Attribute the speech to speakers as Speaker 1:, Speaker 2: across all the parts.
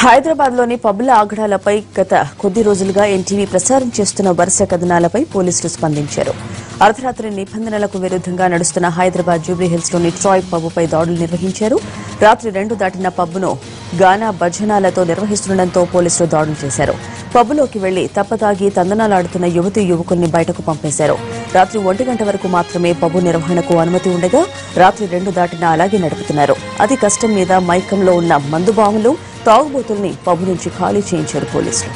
Speaker 1: హైదరాబాద్లోని పబ్బుల ఆగడాలపై గత కొద్ది రోజులుగా ఎన్టీవీ ప్రసారం చేస్తున్న వరుస కథనాలపై పోలీసులు స్పందించారు. అర్ధరాత్రి నిబంధనలకు విరుద్ధంగా నడుస్తున్న హైదరాబాద్ జూబ్లీహిల్స్లోని ట్రాయ్ పబ్బుపై దాడులు నిర్వహించారు. రాత్రి 2 దాటిన పబ్బును గానా భజనాలతో నిర్వహిస్తుండటంతో పోలీసులు దాడులు చేశారు. పబ్బులోకి వెళ్లి తప్పతాగి తందనాలాడుతున్న యువతీ యువకుల్ని బయటకు పంపేశారు. రాత్రి 1 గంట వరకు మాత్రమే పబ్బు నిర్వహణకు అనుమతి ఉండగా రాత్రి 2 దాటినా అలాగే నడుపుతున్నారు. అతి కష్టం మీద మైకంలో ఉన్న మందుబాములు తాగుబోతుల్ని పబ్బు నుంచి ఖాళీ చేయించారు పోలీసులు.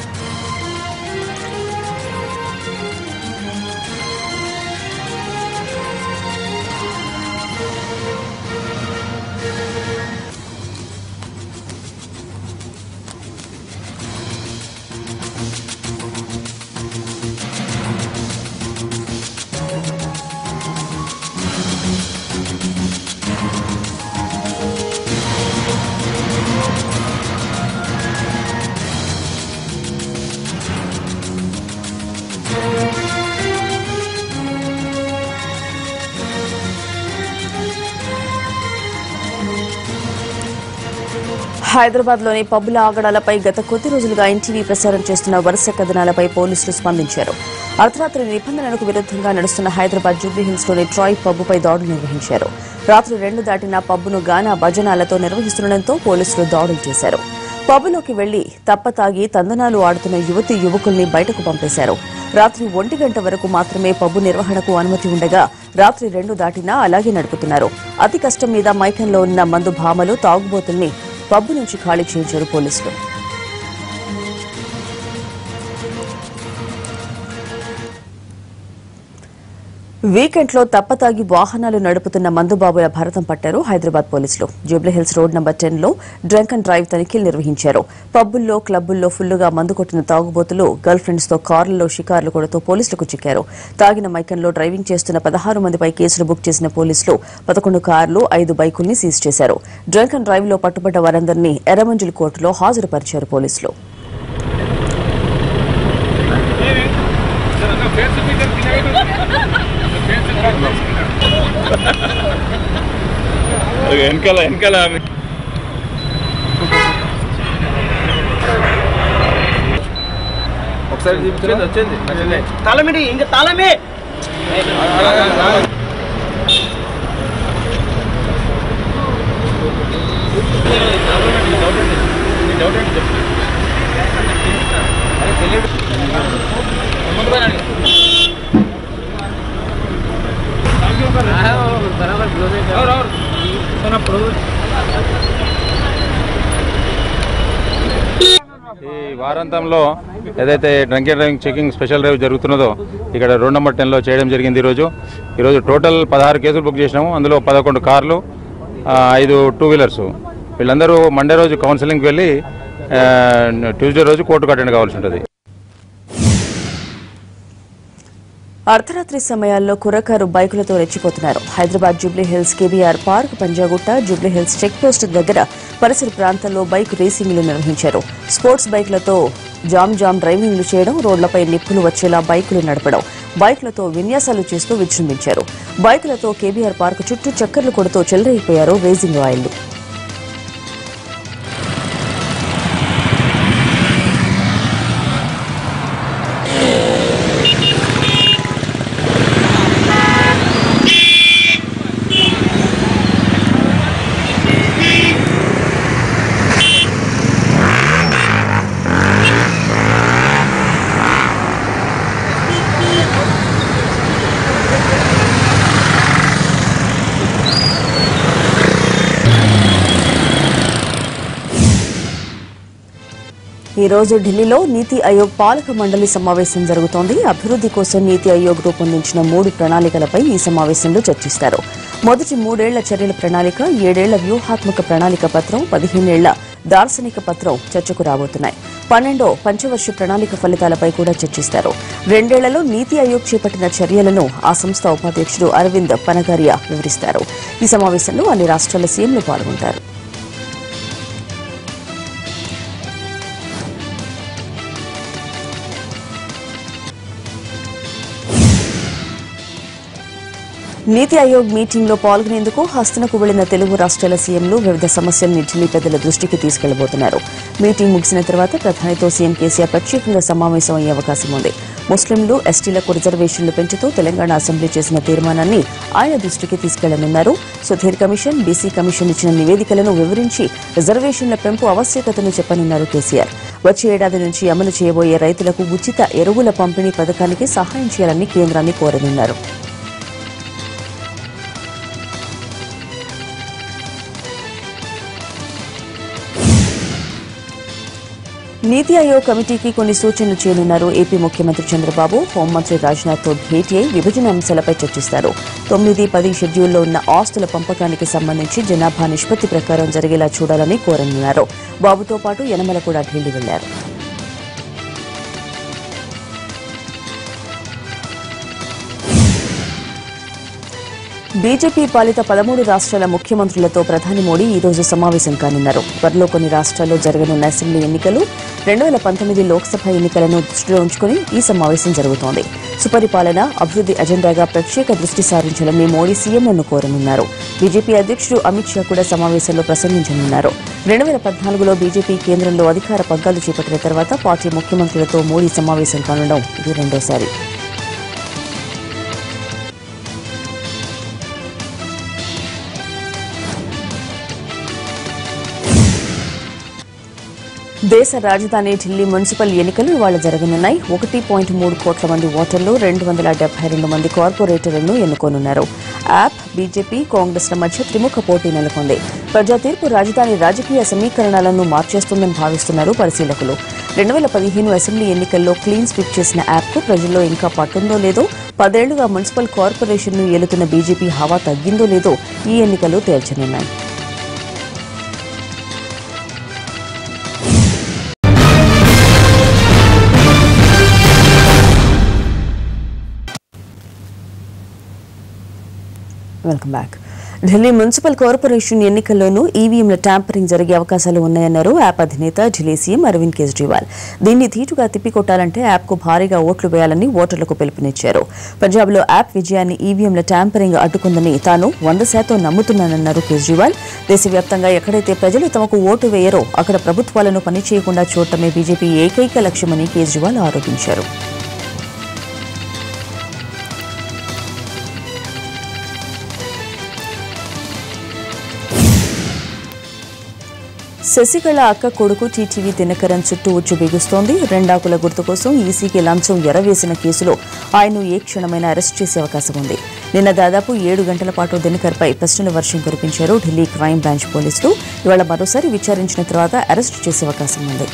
Speaker 1: హైదరాబాద్లోని పబ్బుల ఆగడాలపై గత కొద్ది రోజులుగా ఎన్టీవీ ప్రసారం చేస్తున్న వరుస కథనాలపై పోలీసులు స్పందించారు. అర్ధరాత్రి నిబంధనలకు విరుద్ధంగా నడుస్తున్న హైదరాబాద్ జూబ్లీహిల్స్లోని ట్రాయ్ పబ్బుపై దాడులు నిర్వహించారు. రాత్రి 2 దాటిన పబ్బును గానా భజనాలతో నిర్వహిస్తుండటంతో పోలీసులు దాడులు చేశారు. పబ్బులోకి వెళ్లి తప్పతాగి తందనాలు ఆడుతున్న యువతీ యువకుల్ని బయటకు పంపేశారు. రాత్రి 1 గంట వరకు మాత్రమే పబ్బు నిర్వహణకు అనుమతి ఉండగా రాత్రి 2 దాటినా అలాగే నడుపుతున్నారు. అతి కష్టం మీద మైకంలో ఉన్న మందు భామలు తాగుబోతుల్ని పబ్బు నుంచి ఖాళీ చేయించారు పోలీసులు. వీకెండ్లో తప్పతాగి వాహనాలు నడుపుతున్న మందుబాబుల భారతం పట్టారు హైదరాబాద్ పోలీసులు. Jubilee Hills road number 10లో drunk and drive తనిఖీలు నిర్వహించారు. పబ్బుల్లో క్లబ్బుల్లో ఫుల్లుగా మందు కొట్టిన తాగుబోతులు గర్ల్ ఫ్రెండ్స్ తో కార్లలో షికార్లు కొడుతూ పోలీసులకు చిక్కారు. తాగిన మైకంలో డ్రైవింగ్ చేస్తున్న 16 మందిపై కేసులు బుక్ చేసిన పోలీసులు 11 కార్లు 5 బైకుల్ని సీజ్ చేశారు. డ్రంక్ అండ్ డ్రైవ్ లో పట్టుబడ్డ వారందరినీ ఎర్రమంజిల్ కోర్టులో హాజరుపరిచారు పోలీసులు.
Speaker 2: వెనకాల ఒకసారి వచ్చింది తాళమిడి ఇంకా తాళమే ఈ వారాంతంలో ఏదైతే drunk and driving checking special drive జరుగుతున్నదో ఇక్కడ రోడ్ నెంబర్ 10లో చేయడం జరిగింది. ఈరోజు టోటల్ 16 కేసులు బుక్ చేసినాము. అందులో 11 కార్లు 5 2 వీలర్స్. వీళ్ళందరూ మండే రోజు కౌన్సిలింగ్కి వెళ్ళి ట్యూస్డే రోజు కోర్టుకు అటెండ్ కావాల్సి ఉంటుంది.
Speaker 1: అర్ధరాత్రి సమయాల్లో కుర్రకారు బైకులతో రెచ్చిపోతున్నారు. Hyderabad Jubilee Hills KBR park Panjagutta Jubilee Hills check post దగ్గర పరిసర ప్రాంతాల్లో బైక్ రేసింగ్లు నిర్వహించారు. స్పోర్ట్స్ బైకులతో జామ్ డ్రైవింగ్లు చేయడం, రోడ్లపై నిప్పులు వచ్చేలా బైకులు నడపడం, బైకులతో విన్యాసాలు చేస్తూ విజృంభించారు. బైకులతో కేబీఆర్ పార్క్ చుట్టూ చక్కర్లు కొడుతూ చెలరైపోయారు రేసింగ్ రాయళ్లు. ఈ రోజు ఢిల్లీలో నీతి ఆయోగ్ పాలక మండలి సమావేశం జరుగుతోంది. అభివృద్ది కోసం నీతి ఆయోగ్ రూపొందించిన 3 ప్రణాళికలపై ఈ సమావేశంలో చర్చిస్తారు. మొదటి 3 ఏళ్ల చర్యల ప్రణాళిక, 7 ఏళ్ల వ్యూహాత్మక ప్రణాళిక పత్రం, 15 ఏళ్ల దార్శనిక పత్రం చర్చకు రాబోతున్నాయి. 12వ పంచవర్ష ప్రణాళిక ఫలితాలపై కూడా చర్చిస్తారు. 2 ఏళ్లలో నీతి ఆయోగ్ చేపట్టిన చర్యలను ఆ సంస్థ ఉపాధ్యక్షుడు అరవింద్ పనగారియా వివరిస్తారు. ఈ సమావేశంలో అన్ని రాష్ట్రాల సీఎంలు పాల్గొంటారు. నీతి ఆయోగ్ మీటింగ్లో పాల్గొనేందుకు హస్తనకు వెళ్లిన తెలుగు రాష్ట్రాల సీఎంలు వివిధ సమస్యల్ని ఢిల్లీ పెద్దల దృష్టికి తీసుకెళ్లబోతున్నారు. మీటింగ్ ముగిసిన తర్వాత ప్రధానితో సీఎం కేసీఆర్ ప్రత్యేకంగా సమావేశం అయ్యే అవకాశం ఉంది. ముస్లింలు, ఎస్టీలకు రిజర్వేషన్లు పెంచుతూ తెలంగాణ అసెంబ్లీ చేసిన తీర్మానాన్ని ఆయన దృష్టికి తీసుకెళ్లనున్నారు. సుధీర్ కమిషన్, బీసీ కమిషన్ ఇచ్చిన నివేదికలను వివరించి రిజర్వేషన్ల పెంపు ఆవశ్యకతను చెప్పనున్నారు కేసీఆర్. వచ్చే ఏడాది నుంచి అమలు చేయబోయే రైతులకు ఉచిత ఎరువుల పంపిణీ పథకానికి సహాయం చేయాలని కేంద్రాన్ని కోరనున్నారు. నీతి ఆయోగ్ కమిటీకి కొన్ని సూచనలు చేయనున్నారు. ఏపీ ముఖ్యమంత్రి చంద్రబాబు హోంమంత్రి రాజ్నాథ్తో భేటీ అయి విభజన అంశాలపై చర్చిస్తారు. 9-10 షెడ్యూల్లో ఉన్న ఆస్తుల పంపకానికి సంబంధించి జనాభా నిష్పత్తి ప్రకారం జరిగేలా చూడాలని కోరనున్నారు. బాబుతో పాటు యనమల కూడా ఢిల్లీ వెళ్లారు. బీజేపీ పాలిత 13 రాష్ట్రాల ముఖ్యమంత్రులతో ప్రధాని మోడీ ఈ రోజు సమావేశం కానున్నారు. త్వరలో కొన్ని రాష్ట్రాల్లో జరగనున్న అసెంబ్లీ ఎన్నికలు, 2019 లోక్సభ ఎన్నికలను దృష్టిలో ఉంచుకుని ఈ సమావేశం జరుగుతోంది. సుపరిపాలన, అభివృద్ది అజెండాగా ప్రత్యేక దృష్టి సారించాలని మోడీ సీఎంలను కోరనున్నారు. బీజేపీ అధ్యక్షుడు అమిత్ షా కూడా సమావేశంలో ప్రసంగించనున్నారు. 2014లో బీజేపీ కేంద్రంలో అధికార పగ్గాలు చేపట్టిన తర్వాత పార్టీ ముఖ్యమంత్రులతో మోడీ సమావేశం కానుండడం ఇది రెండోసారి. దేశ రాజధాని ఢిల్లీ మున్సిపల్ ఎన్నికలు ఇవాళ జరగనున్నాయి. 1.3 కోట్ల మంది ఓటర్లు, 272 మంది కార్పొరేటర్లను ఎన్నుకోనున్నారు. యాప్, బీజేపీ, కాంగ్రెస్ల మధ్య త్రిముఖ పోటీ నెలకొంది. ప్రజా తీర్పు రాజధాని రాజకీయ సమీకరణాలను మార్చేస్తుందని భావిస్తున్నారు పరిశీలకులు. 2015 అసెంబ్లీ ఎన్నికల్లో క్లీన్ స్వీప్ చేసిన యాప్కు ప్రజల్లో ఇంకా పట్టుందో లేదో, 10 ఏళ్లుగా మున్సిపల్ కార్పొరేషన్ను ఏలుతున్న బీజేపీ హవా తగ్గిందో లేదో ఈ ఎన్నికలు తేల్చనున్నాయి. Welcome back. Delhi municipal corporation ఎన్నికల్లోనూ ఈవీఎంల ట్యాంపరింగ్ జరిగే అవకాశాలు ఉన్నాయన్నారు యాప్ అధినేత ఢిల్లీ సీఎం అరవింద్ కేజ్రీవాల్. దీన్ని ధీటుగా తిప్పికొట్టాలంటే యాప్కు భారీగా ఓట్లు వేయాలని ఓటర్లకు పిలుపునిచ్చారు. పంజాబ్లో యాప్ విజయాన్ని ఈవీఎంల ట్యాంపరింగ్ అడ్డుకుందని తాను 100% నమ్ముతున్నానన్నారు కేజ్రీవాల్. దేశవ్యాప్తంగా ఎక్కడైతే ప్రజలు తమకు ఓటు వేయరో అక్కడ ప్రభుత్వాలను పనిచేయకుండా చూడటమే బీజేపీ ఏకైక లక్ష్యమని కేజ్రీవాల్ ఆరోపించారు. శశికళ అక్క కొడుకు టీటీవీ దినకరన్ చుట్టూ ఉచ్చు బిగుస్తోంది. రెండాకుల గుర్తు కోసం ఈసీకి లంచం ఎరవేసిన కేసులో ఆయన్ను ఏ క్షణమైనా అరెస్ట్ చేసే అవకాశం ఉంది. నిన్న దాదాపు 7 గంటల పాటు దినకర్పై ప్రశ్నల వర్షం కురిపించారు ఢిల్లీ క్రైమ్ బ్రాంచ్ పోలీసులు. ఇవాళ మరోసారి విచారించిన తర్వాత అరెస్టు చేసే అవకాశం ఉంది.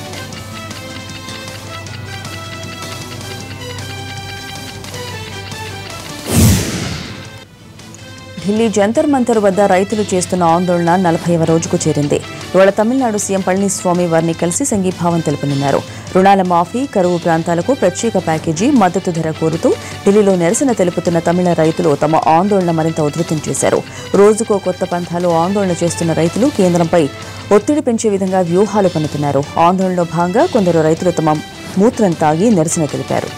Speaker 1: ఢిల్లీ జంతర్ మంతర్ వద్ద రైతులు చేస్తున్న ఆందోళన 40వ రోజుకు చేరింది. ఇవాళ తమిళనాడు సీఎం పళనిస్వామి వారిని కలిసి సంఘీభావం తెలుపనున్నారు. రుణాల మాఫీ, కరువు ప్రాంతాలకు ప్రత్యేక ప్యాకేజీ, మద్దతు ధర కోరుతూ ఢిల్లీలో నిరసన తెలుపుతున్న తమిళ రైతులు తమ ఆందోళన మరింత ఉధృతం చేశారు. రోజుకో కొత్త పంథాలో ఆందోళన చేస్తున్న రైతులు కేంద్రంపై ఒత్తిడి పెంచే విధంగా వ్యూహాలు పన్నుతున్నారు. ఆందోళనలో భాగంగా కొందరు రైతులు తమ మూత్రం తాగి నిరసన తెలిపారు.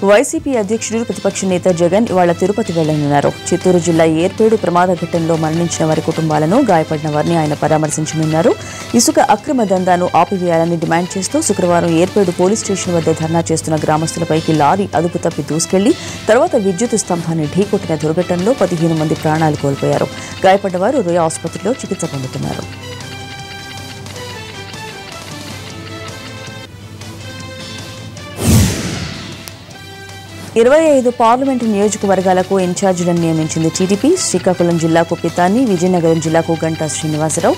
Speaker 1: వైసీపీ అధ్యక్షుడు, ప్రతిపక్ష నేత జగన్ ఇవాళ తిరుపతి వెళ్లనున్నారు. చిత్తూరు జిల్లా ఏర్పేడు ప్రమాద ఘటనలో మరణించిన వారి కుటుంబాలను, గాయపడిన వారిని ఆయన పరామర్శించనున్నారు. ఇసుక అక్రమ దందాను ఆపివేయాలని డిమాండ్ చేస్తూ శుక్రవారం ఏర్పేడు పోలీస్ స్టేషన్ వద్ద ధర్నా చేస్తున్న గ్రామస్తులపైకి లారీ అదుపు తప్పి దూసుకెళ్లి తర్వాత విద్యుత్ స్తంభాన్ని ఢీకొట్టిన దుర్ఘటనలో 15 మంది ప్రాణాలు కోల్పోయారు. గాయపడ్డ వారు రుయా ఆసుపత్రిలో చికిత్స పొందుతున్నారు. 25 పార్లమెంటు నియోజకవర్గాలకు ఇన్ఛార్జీలను నియమించింది టీడీపీ. శ్రీకాకుళం జిల్లాకు పితాని, విజయనగరం జిల్లాకు గంటా శ్రీనివాసరావు,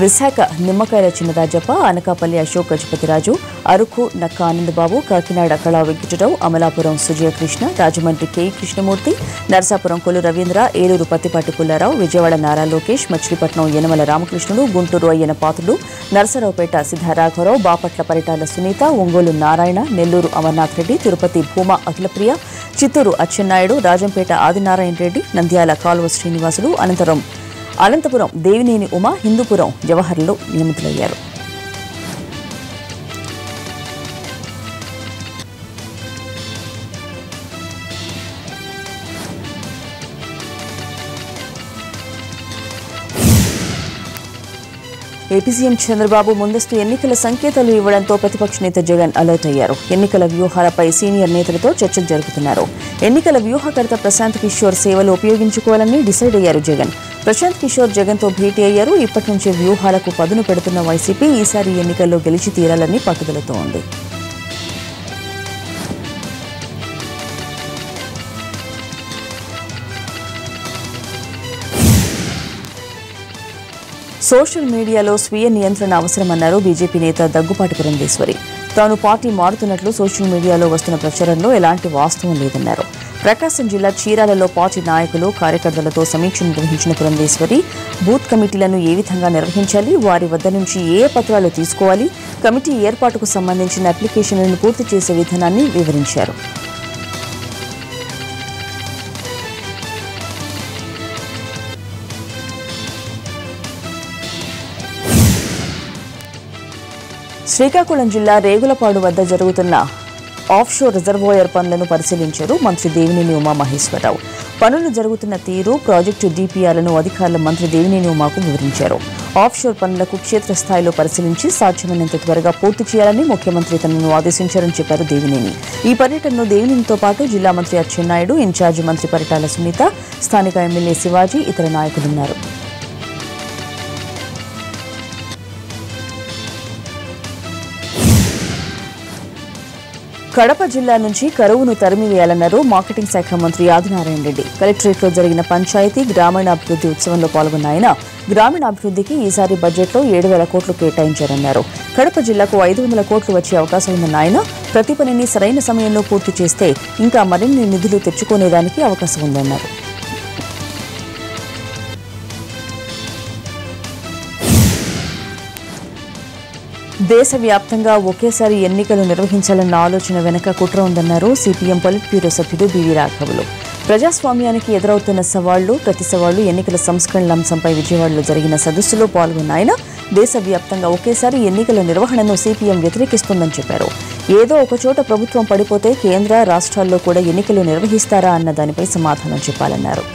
Speaker 1: విశాఖ నిమ్మకాయల చిన్నరాజప్ప, అనకాపల్లి అశోక్ గజపతిరాజు, అరకు నక్క ఆనందబాబు, కాకినాడ కళా వెంకటరావు, అమలాపురం సుజయకృష్ణ, రాజమండ్రి కె కృష్ణమూర్తి, నరసాపురం కొల్లు రవీంద్ర, ఏలూరు పత్తిపాటి పుల్లారావు, విజయవాడ నారా లోకేష్, మచిలీపట్నం యనమల రామకృష్ణుడు, గుంటూరు అయ్యన పాత్రుడు, నరసరావుపేట సిద్ధారాఘవరావు, బాపట్ల పరిటాల సునీత, ఒంగోలు నారాయణ, నెల్లూరు అమర్నాథ్ రెడ్డి, తిరుపతి భూమా అఖిలప్రియ, చిత్తూరు అచ్చెన్నాయుడు, రాజంపేట ఆదినారాయణ రెడ్డి, నంద్యాల కాలువ శ్రీనివాసులు, అనంతపురం దేవినేని ఉమా, హిందూపురం జవహర్లు నియమితులయ్యారు. ఏపీ సీఎం చంద్రబాబు ముందస్తు ఎన్నికల సంకేతాలు ఇవ్వడంతో ప్రతిపక్ష నేత జగన్ అలర్ట్ అయ్యారు. ఎన్నికల వ్యూహాలపై సీనియర్ నేతలతో చర్చలు జరుపుతున్నారు. ఎన్నికల వ్యూహకర్త ప్రశాంత్ కిషోర్ సేవలు ఉపయోగించుకోవాలని డిసైడ్ అయ్యారు జగన్. ప్రశాంత్ కిషోర్ జగన్తో భేటీ అయ్యారు. ఇప్పటి నుంచే వ్యూహాలకు పదును పెడుతున్న వైసీపీ ఈసారి ఎన్నికల్లో గెలిచి తీరాలని పట్టుదలతో ఉంది. సోషల్ మీడియాలో స్వీయ నియంత్రణ అవసరమన్నారు బీజేపీ నేత దగ్గుపాటి పురంధేశ్వరి. తాను పార్టీ మారుతున్నట్లు సోషల్ మీడియాలో వస్తున్న ప్రచారంలో ఎలాంటి వాస్తవం లేదన్నారు. ప్రకాశం జిల్లా చీరాలలో పార్టీ నాయకులు కార్యకర్తలతో సమీక్ష నిర్వహించిన పురంధేశ్వరి బూత్ కమిటీలను ఏ విధంగా నిర్వహించాలి, వారి వద్ద నుంచి ఏ పత్రాలు తీసుకోవాలి, కమిటీ ఏర్పాటుకు సంబంధించిన అప్లికేషన్లను పూర్తి చేసే విధానాన్ని వివరించారు. శ్రీకాకుళం జిల్లా రేగులపాడు వద్ద జరుగుతున్న ఆఫ్షోర్ రిజర్వాయర్ పనులను పరిశీలించారు మంత్రి దేవినేని ఉమామహేశ్వరరావు. పనులు జరుగుతున్న తీరు, ప్రాజెక్టు డీపీఆర్లను అధికారులు మంత్రి దేవినేని ఉమాకు వివరించారు. ఆఫ్షోర్ పనులకు క్షేత్రస్థాయిలో పరిశీలించి సాధ్యమైనంత త్వరగా పూర్తి చేయాలని ముఖ్యమంత్రి తనను ఆదేశించారని చెప్పారు దేవినేని. ఈ పర్యటనలో దేవినేనితో పాటు జిల్లా మంత్రి అచ్చెన్నాయుడు, ఇన్ఛార్జి మంత్రి పరిటాల సునీత, స్థానిక ఎమ్మెల్యే శివాజీ, ఇతర నాయకులున్నారు. కడప జిల్లా నుంచి కరువును తరిమివేయాలన్నారు మార్కెటింగ్ శాఖ మంత్రి ఆదినారాయణ రెడ్డి. కలెక్టరేట్లో జరిగిన పంచాయతీ గ్రామీణాభివృద్ధి ఉత్సవంలో పాల్గొన్న ఆయన గ్రామీణాభివృద్ధికి ఈసారి బడ్జెట్లో 7,000 కోట్లు కేటాయించారన్నారు. కడప జిల్లాకు 500 కోట్లు వచ్చే అవకాశం ఉందన్న ఆయన ప్రతి పనిని సరైన సమయంలో పూర్తి చేస్తే ఇంకా మరిన్ని నిధులు తెచ్చుకునేదానికి అవకాశం ఉందన్నారు. దేశవ్యాప్తంగా ఒకేసారి ఎన్నికలు నిర్వహించాలన్న ఆలోచన వెనుక కుట్ర ఉందన్నారు సిపిఎం పొలిట్ బ్యూరో సభ్యుడు బివి రాఘవులు. ప్రజాస్వామ్యానికి ఎదురవుతున్న సవాళ్లు, ప్రతి సవాళ్లు ఎన్నికల సంస్కరణల అంశంపై విజయవాడలో జరిగిన సదస్సులో పాల్గొన్న ఆయన దేశవ్యాప్తంగా ఒకేసారి ఎన్నికల నిర్వహణను సిపిఎం వ్యతిరేకిస్తోందని చెప్పారు. ఏదో ఒకచోట ప్రభుత్వం పడిపోతే కేంద్ర, రాష్ట్రాల్లో కూడా ఎన్నికలు నిర్వహిస్తారా అన్న దానిపై సమాధానం చెప్పాలన్నారు.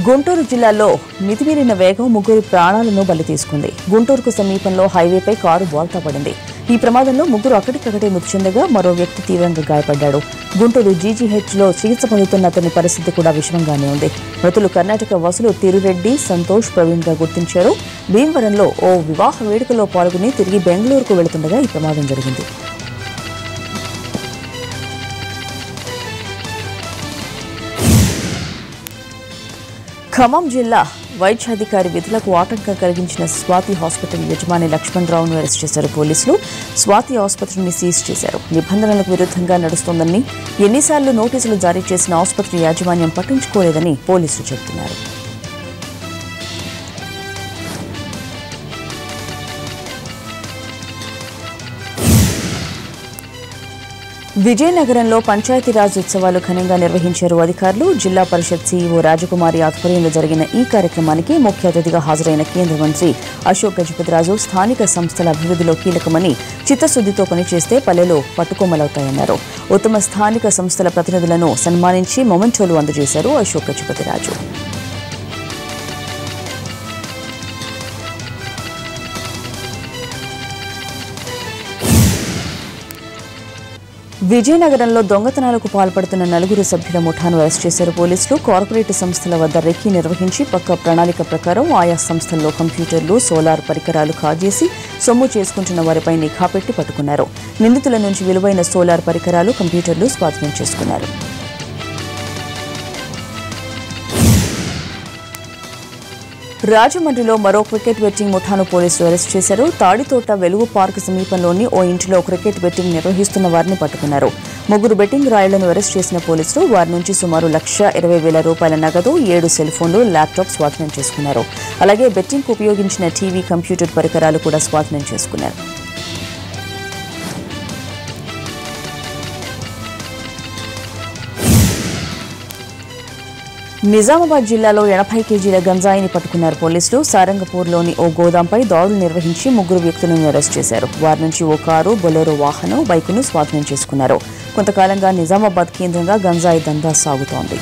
Speaker 1: గుంటూరు జిల్లాలో మితిమీరిన వేగం 3 ప్రాణాలను బలి తీసుకుంది. గుంటూరుకు సమీపంలో హైవేపై కారు బోల్తా పడింది. ఈ ప్రమాదంలో 3 అక్కడికక్కడే మృతి చెందగా మరో వ్యక్తి తీవ్రంగా గాయపడ్డాడు. గుంటూరు జీజీహెచ్లో చికిత్స పొందుతున్న అతని పరిస్థితి కూడా విషమంగానే ఉంది. మృతులు కర్ణాటక వాసులు తిరురెడ్డి, సంతోష్, ప్రవీణ్గా గుర్తించారు. భీమవరంలో ఓ వివాహ వేడుకలో పాల్గొని తిరిగి బెంగళూరుకు వెళుతుండగా ఈ ప్రమాదం జరిగింది. ఖమ్మం జిల్లా వైద్యాధికారి విధులకు ఆటంకం కలిగించిన స్వాతి హాస్పిటల్ యజమాని లక్ష్మణరావును అరెస్ట్ చేశారు పోలీసులు. స్వాతి ఆసుపత్రిని సీజ్ చేశారు. నిబంధనలకు విరుద్ధంగా నడుస్తోందని, ఎన్నిసార్లు నోటీసులు జారీ చేసిన ఆసుపత్రి యాజమాన్యం పట్టించుకోలేదని పోలీసులు చెబుతున్నారు. విజయనగరంలో పంచాయతీరాజ్ ఉత్సవాలు ఘనంగా నిర్వహించారు అధికారులు. జిల్లా పరిషత్ సీఈఓ రాజకుమారి ఆధ్వర్యంలో జరిగిన ఈ కార్యక్రమానికి ముఖ్య అతిథిగా హాజరైన కేంద్ర మంత్రి అశోక్ గజపతిరాజు స్థానిక సంస్థల అభివృద్ధిలో కీలకమని, చిత్తశుద్ధితో పనిచేస్తే పల్లెలు పట్టుకొమ్మలవుతాయన్నారు. ఉత్తమ స్థానిక సంస్థల ప్రతినిధులను సన్మానించి మొమెంటోలు అందజేశారు అశోక్ గజపతిరాజు. విజయనగరంలో దొంగతనాలకు పాల్పడుతున్న 4 సభ్యుల ముఠాను అరెస్ట్ చేశారు పోలీసులు. కార్పొరేట్ సంస్థల వద్ద రెక్కీ నిర్వహించి పక్క ప్రణాళిక ప్రకారం ఆయా సంస్థల్లో కంప్యూటర్లు, సోలార్ పరికరాలు కాజేసి సొమ్ము చేసుకుంటున్న వారిపై నిఘా పెట్టి పట్టుకున్నారు. నిందితుల నుంచి విలువైన సోలార్ పరికరాలు, కంప్యూటర్లు స్వాధీనం చేసుకున్నారు. రాజమండ్రిలో మరో క్రికెట్ బెట్టింగ్ ముఠాను పోలీసులు అరెస్ట్ చేశారు. తాడితోట వెలుగు పార్క్ సమీపంలోని ఓ ఇంటిలో క్రికెట్ బెట్టింగ్ నిర్వహిస్తున్న వారిని పట్టుకున్నారు. 3 బెట్టింగ్ రాయుళ్లను అరెస్ట్ చేసిన పోలీసులు వారి నుంచి సుమారు ₹1,20,000 నగదు, 7 సెల్ ఫోన్లు, ల్యాప్టాప్ స్వాధీనం చేసుకున్నారు. అలాగే బెట్టింగ్కు ఉపయోగించిన టీవీ, కంప్యూటర్ పరికరాలు కూడా స్వాధీనం చేసుకున్నారు. నిజామాబాద్ జిల్లాలో 80 కేజీల గంజాయిని పట్టుకున్నారు పోలీసులు. సారంగపూర్లోని ఓ గోదాంపై దాడులు నిర్వహించి 3 వ్యక్తులను అరెస్ట్ చేశారు. వారి నుంచి ఓ కారు, బొలెరో వాహనం, బైకును స్వాధీనం చేసుకున్నారు. కొంతకాలంగా నిజామాబాద్ కేంద్రంగా గంజాయి దందా సాగుతోంది.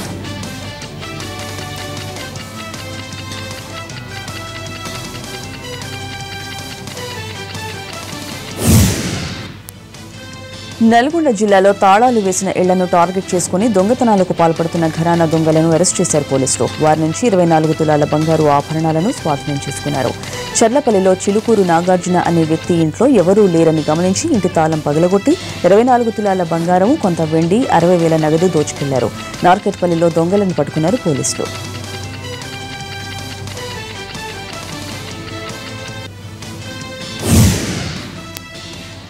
Speaker 1: నల్గొండ జిల్లాలో తాళాలు వేసిన ఇళ్లను టార్గెట్ చేసుకుని దొంగతనాలకు పాల్పడుతున్న ఘరానా దొంగలను అరెస్ట్ చేశారు పోలీసులు. వారి నుంచి 24 తులాల బంగారు ఆభరణాలను స్వాధీనం చేసుకున్నారు. చర్లపల్లిలో చిలుకూరు నాగార్జున అనే వ్యక్తి ఇంట్లో ఎవరూ లేరని గమనించి ఇంటి తాళం పగలగొట్టి 24 తులాల బంగారం, కొంత వెండి, 60,000 నగదు దోచుకెళ్లారు. నార్కెట్పల్లిలో దొంగలను పట్టుకున్నారు పోలీసులు.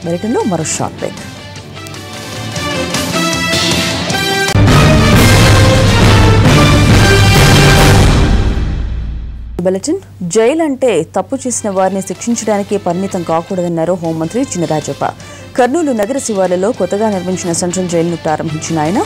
Speaker 1: బులెటిన్లో మరో షార్ట్ బ్రేక్. బులెటిన్. జైలు అంటే తప్పు చేసిన వారిని శిక్షించడానికి పరిమితం కాకూడదన్నారు హోంమంత్రి చినరాజప్ప. కర్నూలు నగర శివార్లలో కొత్తగా నిర్మించిన సెంట్రల్ జైలును ప్రారంభించిన ఆయన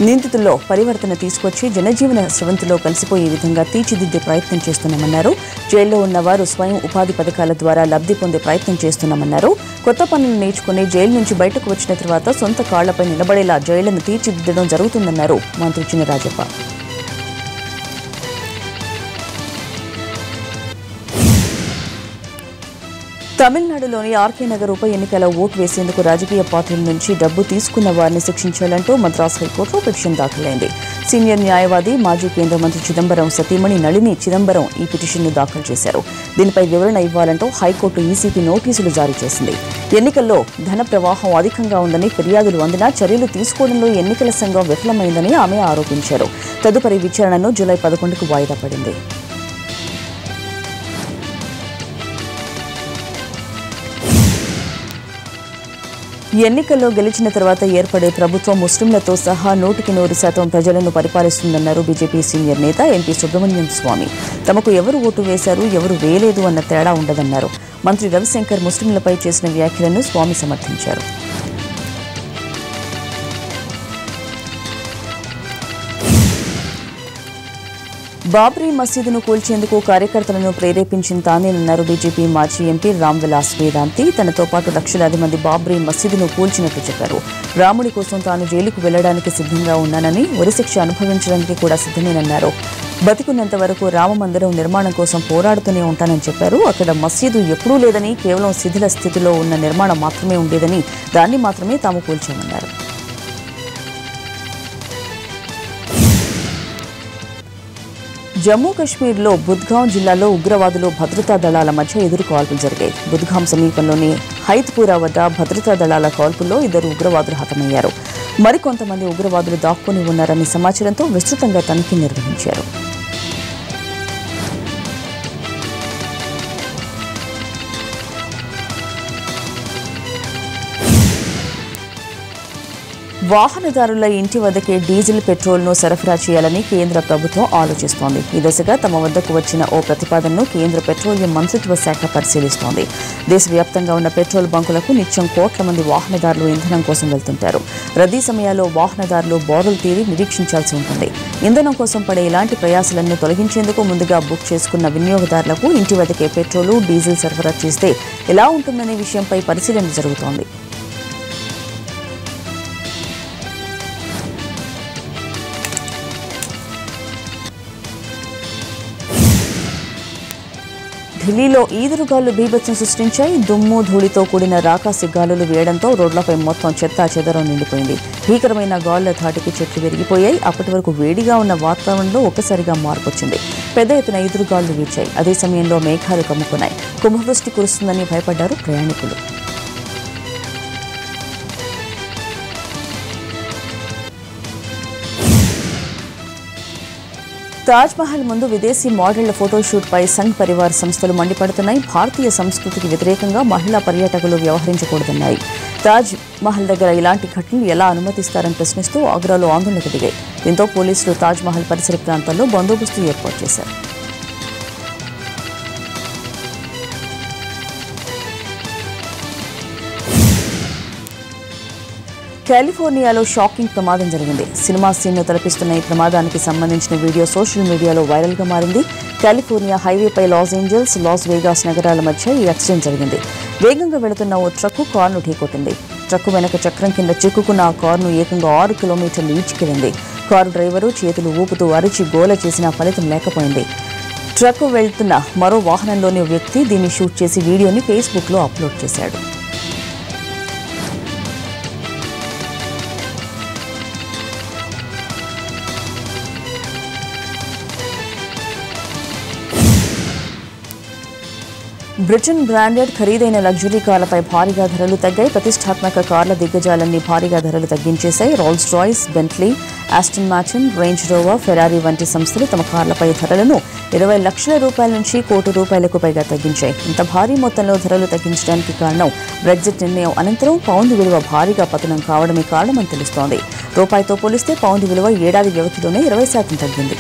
Speaker 1: నిందితుల్లో పరివర్తన తీసుకొచ్చి జనజీవన స్రవంతిలో కలిసిపోయే విధంగా తీర్చిదిద్దే ప్రయత్నం చేస్తున్నామన్నారు. జైల్లో ఉన్నవారు స్వయం ఉపాధి పథకాల ద్వారా లబ్ధి పొందే ప్రయత్నం చేస్తున్నామన్నారు. కొత్త పనులు నేర్చుకుని జైలు నుంచి బయటకు వచ్చిన తర్వాత సొంత కాళ్లపై నిలబడేలా జైళ్లను తీర్చిదిద్దడం జరుగుతుందన్నారు మంత్రి చినరాజప్ప. తమిళనాడులోని ఆర్కే నగర్ ఉప ఎన్నికల ఓటు వేసేందుకు రాజకీయ పార్టీల నుంచి డబ్బు తీసుకున్న వారిని శిక్షించాలంటూ మద్రాసు హైకోర్టులో పిటిషన్ దాఖలైంది. సీనియర్ న్యాయవాది, మాజీ కేంద్ర మంత్రి చిదంబరం సతీమణి నళిని చిదంబరం ఈ పిటిషన్ను దాఖలు చేశారు. దీనిపై వివరణ ఇవ్వాలంటూ హైకోర్టు ఈసీకి నోటీసులు జారీ చేసింది. ఎన్నికల్లో ధన ప్రవాహం అధికంగా ఉందని ఫిర్యాదులు అందినా చర్యలు తీసుకోవడంలో ఎన్నికల సంఘం విఫలమైందని ఆమె ఆరోపించారు. తదుపరి విచారణను జూలై 11కు వాయిదా పడింది. ఎన్నికల్లో గెలిచిన తర్వాత ఏర్పడే ప్రభుత్వం ముస్లింలతో సహా 100% ప్రజలను పరిపాలిస్తుందన్నారు బీజేపీ సీనియర్ నేత ఎంపీ సుబ్రహ్మణ్యం స్వామి. తమకు ఎవరు ఓటు వేశారు, ఎవరు వేయలేదు అన్న తేడా ఉండదన్నారు. మంత్రి రవిశంకర్ ముస్లింలపై చేసిన వ్యాఖ్యలను స్వామి సమర్థించారు. బాబ్రీ మసీదును కూల్చేందుకు కార్యకర్తలను ప్రేరేపించిన తానేనన్నారు బీజేపీ మాజీ ఎంపీ రామ్ విలాస్ వేదాంతి. తనతో పాటు లక్షలాది మంది బాబ్రీ మసీదును కూల్చినట్లు చెప్పారు. రాముడి కోసం తాను జైలుకు వెళ్లడానికి సిద్ధంగా ఉన్నానని, ఉరిశిక్ష అనుభవించడానికి కూడా సిద్ధమేనన్నారు. బతికున్నంత వరకు రామ మందిరం నిర్మాణం కోసం పోరాడుతూనే ఉంటానని చెప్పారు. అక్కడ మసీదు ఎప్పుడూ లేదని, కేవలం శిథిల స్థితిలో ఉన్న నిర్మాణం మాత్రమే ఉండేదని, దాన్ని మాత్రమే తాము కూల్చామన్నారు. జమ్మూ కశ్మీర్లో బుద్గాం జిల్లాలో ఉగ్రవాదులు భద్రతా దళాల మధ్య ఎదురు కాల్పులు జరిగాయి. బుద్గాం సమీపంలోని హైత్పురా వద్ద భద్రతా దళాల కాల్పుల్లో 2 ఉగ్రవాదులు హతమయ్యారు. మరికొంతమంది ఉగ్రవాదులు దాక్కుని ఉన్నారని సమాచారంతో విస్తృతంగా తనిఖీ నిర్వహించారు. వాహనదారుల ఇంటి వద్దకే డీజిల్, పెట్రోల్ను సరఫరా చేయాలని కేంద్ర ప్రభుత్వం ఆలోచిస్తోంది. ఈ దిశగా తమ వద్దకు వచ్చిన ఓ ప్రతిపాదనను కేంద్ర పెట్రోలియం మంత్రిత్వ శాఖ పరిశీలిస్తోంది. దేశవ్యాప్తంగా ఉన్న పెట్రోల్ బంకులకు నిత్యం కోట్ల మంది వాహనదారులు ఇంధనం కోసం వెళ్తుంటారు. రద్దీ సమయాల్లో వాహనదారులు బోర్లు తీరి నిరీక్షించాల్సి ఉంటుంది. ఇంధనం కోసం పడే ఇలాంటి ప్రయాసాలను తొలగించేందుకు ముందుగా బుక్ చేసుకున్న వినియోగదారులకు ఇంటి వద్దకే పెట్రోలు, డీజిల్ సరఫరా చేస్తే ఎలా ఉంటుందనే విషయంపై పరిశీలన జరుగుతోంది. ఢిల్లీలో ఈదురుగాలు బీభత్సం సృష్టించాయి. దుమ్ము, ధూళితో కూడిన రాకాసి గాలులు వేయడంతో రోడ్లపై మొత్తం చెత్తా చెదరం నిండిపోయింది. భీకరమైన గాలుల ధాటికి చెట్లు విరిగిపోయాయి. అప్పటి వరకు వేడిగా ఉన్న వాతావరణంలో ఒక్కసారిగా మార్పు వచ్చింది. పెద్ద ఎత్తున ఈదురుగాలు వీచాయి. అదే సమయంలో మేఘాలు కమ్ముకున్నాయి. కుంభవృష్టి కురుస్తుందని భయపడ్డారు ప్రయాణికులు. తాజ్మహల్ ముందు విదేశీ మోడళ్ల ఫోటోషూట్పై సంఘ్ పరివార్ సంస్థలు మండిపడుతున్నాయి. భారతీయ సంస్కృతికి వ్యతిరేకంగా మహిళా పర్యాటకులు వ్యవహరించకూడదన్నాయి. తాజ్ మహల్ దగ్గర ఇలాంటి ఘటనలు ఎలా అనుమతిస్తారని ప్రశ్నిస్తూ ఆగ్రాలో ఆందోళనకు దిగాయి. దీంతో పోలీసులు తాజ్మహల్ పరిసర ప్రాంతాల్లో బందోబస్తు ఏర్పాటు చేశారు. కాలిఫోర్నియాలో షాకింగ్ ప్రమాదం జరిగింది. సినిమా సీన్ను తలపిస్తున్న ఈ ప్రమాదానికి సంబంధించిన వీడియో సోషల్ మీడియాలో వైరల్గా మారింది. కాలిఫోర్నియా హైవేపై లాస్ ఏంజల్స్, లాస్ వేగాస్ నగరాల మధ్య ఈ యాక్సిడెంట్ జరిగింది. వేగంగా వెళుతున్న ఓ ట్రక్కు కారును ఢీకొట్టింది. ట్రక్కు వెనక చక్రం కింద చిక్కుకున్న ఆ కారును ఏకంగా 6 కిలోమీటర్లు ఈడ్చుకెళ్లింది. కారు డ్రైవరు చేతులు ఊపుతూ అరిచి గోల చేసిన ఫలితం లేకపోయింది. ట్రక్కు వెళ్తున్న మరో వాహనంలోని వ్యక్తి దీన్ని షూట్ చేసి వీడియోని ఫేస్బుక్లో అప్లోడ్ చేశాడు. బ్రిటన్ బ్రాండెడ్ ఖరీదైన లగ్జరీ కార్లపై భారీగా ధరలు తగ్గాయి. ప్రతిష్టాత్మక కార్ల దిగ్గజాలన్నీ భారీగా ధరలు తగ్గించేశాయి. Rolls Royce, Bentley, Aston Martin, Range Rover, Ferrari వంటి సంస్థలు తమ కార్లపై ధరలను 20 లక్షల రూపాయల నుంచి ₹1 కోటి పైగా తగ్గించాయి. ఇంత భారీ మొత్తంలో ధరలు తగ్గించడానికి కారణం బ్రెగ్జిట్ నిర్ణయం అనంతరం పౌండ్ విలువ భారీగా పతనం కావడమే కారణమని తెలుస్తోంది. రూపాయితో పోలిస్తే పౌండ్ విలువ ఏడాది వ్యవధిలోనే 20% తగ్గింది.